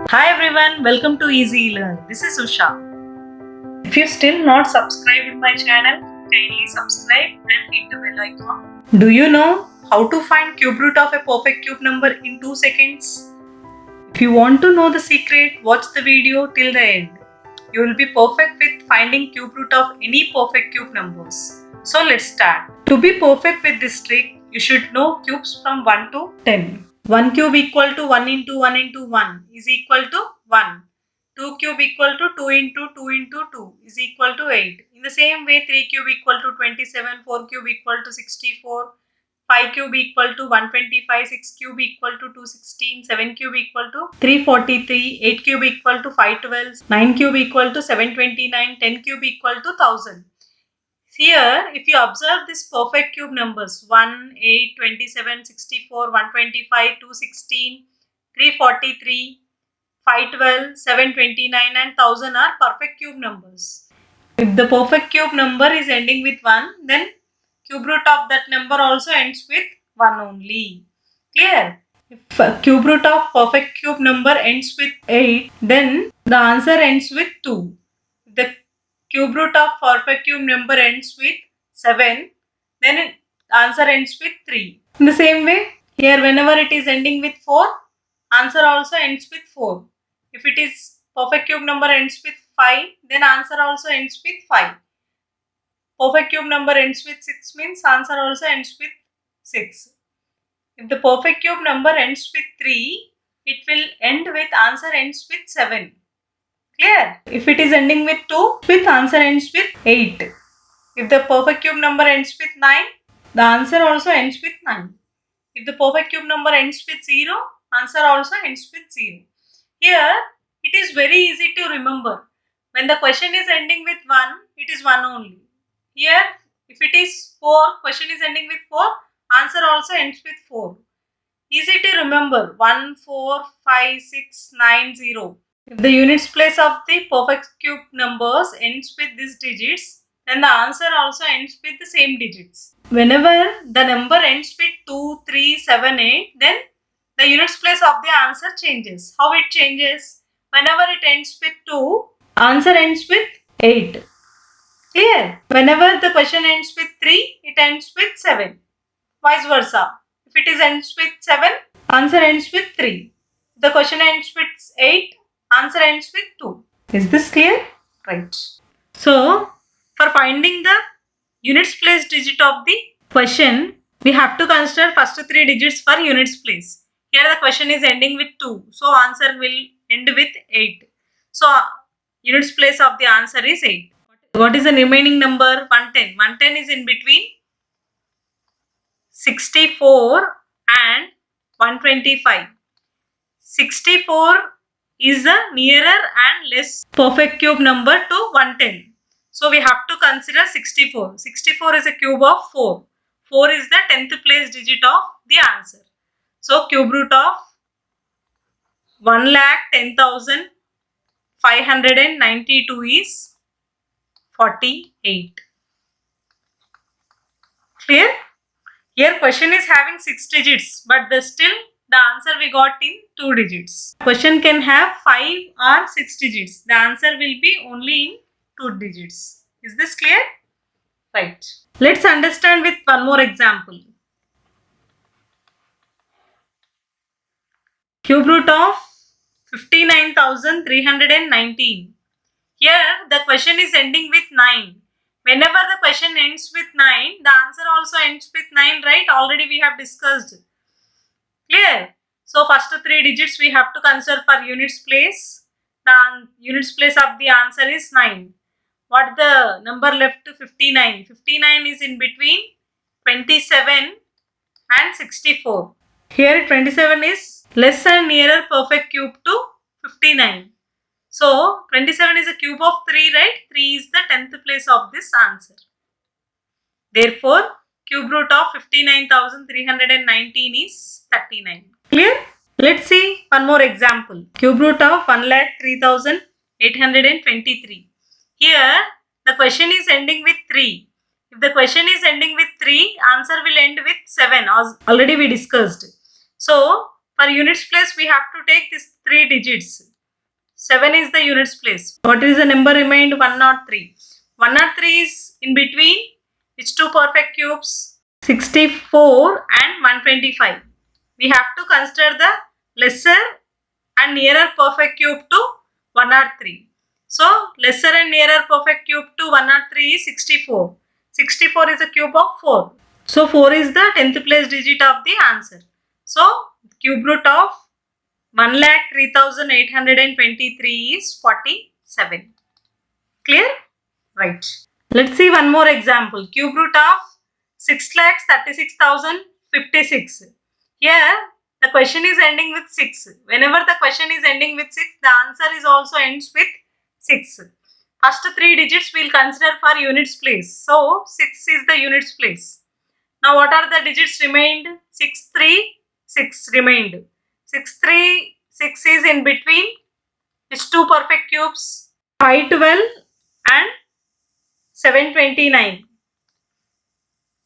Hi everyone, welcome to Easy Learn. This is Usha. If you still not subscribed my channel, kindly subscribe and hit the bell icon. Do you know how to find cube root of a perfect cube number in 2 seconds? If you want to know the secret, watch the video till the end. You will be perfect with finding cube root of any perfect cube numbers. So let's start. To be perfect with this trick, you should know cubes from 1 to 10. 1 cube equal to 1 into 1 into 1 is equal to 1. 2 cube equal to 2 into 2 into 2 is equal to 8. In the same way, 3 cube equal to 27, 4 cube equal to 64, 5 cube equal to 125, 6 cube equal to 216, 7 cube equal to 343, 8 cube equal to 512, 9 cube equal to 729, 10 cube equal to 1000. Here, if you observe this perfect cube numbers 1, 8, 27, 64, 125, 216, 343, 512, 729 and 1000 are perfect cube numbers. If the perfect cube number is ending with 1, then cube root of that number also ends with 1 only. Clear? If cube root of perfect cube number ends with 8, then the answer ends with 2. If the cube root of perfect cube number ends with 7, then the answer ends with 3. In the same way, here whenever it is ending with 4, answer also ends with 4. If it is perfect cube number ends with 5, then answer also ends with 5. Perfect cube number ends with 6 means answer also ends with 6. If the perfect cube number ends with 3, it will end with answer ends with 7. Clear? If it is ending with 2, with answer ends with 8. If the perfect cube number ends with 9, the answer also ends with 9. If the perfect cube number ends with 0, answer also ends with 0. Here, it is very easy to remember. When the question is ending with 1, it is 1 only. Here, if it is 4, question is ending with 4, answer also ends with 4. Easy to remember 1, 4, 5, 6, 9, 0. If the units place of the perfect cube numbers ends with these digits, then the answer also ends with the same digits. Whenever the number ends with 2, 3, 7, 8, then the units place of the answer changes. How it changes? Whenever it ends with 2, answer ends with 8. Clear? Whenever the question ends with 3, it ends with 7. Vice versa. If it is ends with 7, answer ends with 3. If the question ends with 8, answer ends with 2. Is this clear? Right. So, for finding the units place digit of the question, we have to consider first 3 digits for units place. Here the question is ending with 2. So, answer will end with 8. So, units place of the answer is 8. What is the remaining number? 110. 110 is in between 64 and 125. 64 is the nearer and less perfect cube number to 110. So we have to consider 64. 64 is a cube of 4. 4 is the 10th place digit of the answer. So cube root of 1,10,592 is 48. Clear? Here question is having 6 digits, but still the answer we got in 2 digits. Question can have 5 or 6 digits. The answer will be only in 2 digits. Is this clear? Right. Let's understand with one more example. Cube root of 59,319. Here the question is ending with 9. Whenever the question ends with 9, the answer also ends with 9, right? Already we have discussed. Clear? So, first 3 digits we have to consider for units place. The units place of the answer is 9. What the number left to 59? 59 is in between 27 and 64. Here 27 is less and nearer perfect cube to 59. So, 27 is a cube of 3, right? 3 is the 10th place of this answer. Therefore, cube root of 59,319 is 39. Clear? Let's see one more example. Cube root of 1,03,823. Here, the question is ending with 3. If the question is ending with 3, answer will end with 7, as already we discussed. So, for units place, we have to take these 3 digits. 7 is the units place. What is the number remained? 103. 103 is in between which two perfect cubes? 64 and 125. We have to consider the lesser and nearer perfect cube to 103. So, lesser and nearer perfect cube to 103 is 64. 64 is a cube of 4. So, 4 is the 10th place digit of the answer. So, cube root of 1,03,823 is 47. Clear? Right. Let's see one more example. Cube root of 6,36,056. Here, the question is ending with 6. Whenever the question is ending with 6, the answer is also ends with 6. First 3 digits we will consider for units place. So, 6 is the units place. Now, what are the digits remained? 6, 3, 6 remained. 6, 3, 6 is in between which two perfect cubes? 512 and 729.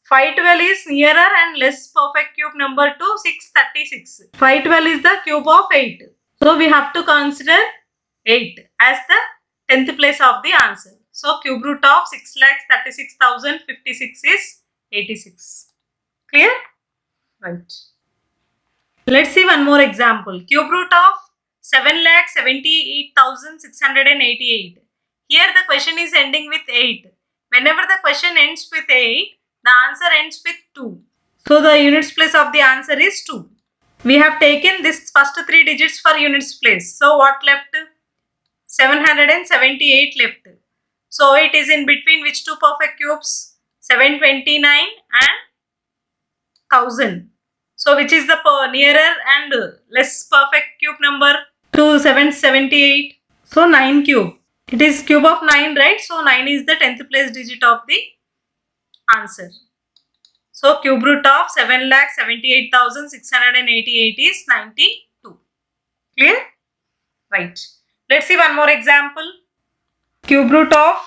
512 is nearer and less perfect cube number to 636. 512 is the cube of 8. So, we have to consider 8 as the 10th place of the answer. So, cube root of 6,36,056 is 86. Clear? Right. Let's see one more example. Cube root of 7,78,688. Here the question is ending with 8. Whenever the question ends with 8, the answer ends with 2. So, the units place of the answer is 2. We have taken this first 3 digits for units place. So, what left? 778 left. So, it is in between which two perfect cubes? 729 and 1000. So, which is the nearer and less perfect cube number to 778? So, 9 cube. It is cube of 9, right? So, 9 is the 10th place digit of the answer. So, cube root of 7,78,688 is 92. Clear? Right. Let's see one more example. Cube root of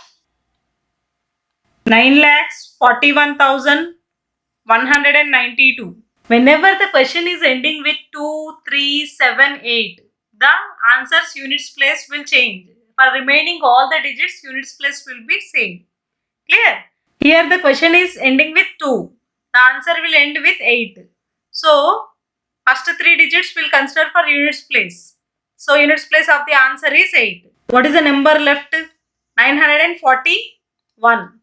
9,41,192. Whenever the question is ending with 2, 3, 7, 8, the answer's units place will change. For remaining all the digits, units place will be same. Clear? Here the question is ending with 2. The answer will end with 8. So, first 3 digits will consider for units place. So, units place of the answer is 8. What is the number left? 941.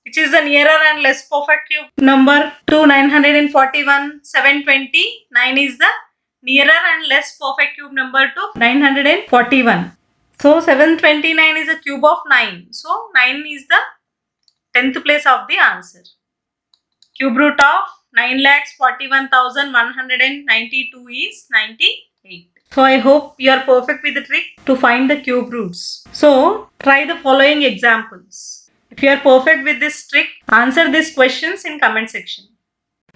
Which is the nearer and less perfect cube number to 941. 720. 9 is the nearer and less perfect cube number to 941. So, 729 is a cube of 9. So, 9 is the 10th place of the answer. Cube root of 9,41,192 is 98. So, I hope you are perfect with the trick to find the cube roots. So, try the following examples. If you are perfect with this trick, answer these questions in comment section.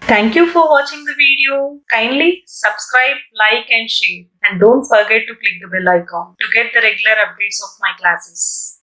Thank you for watching the video. Kindly subscribe, like and share. And don't forget to click the bell icon to get the regular updates of my classes.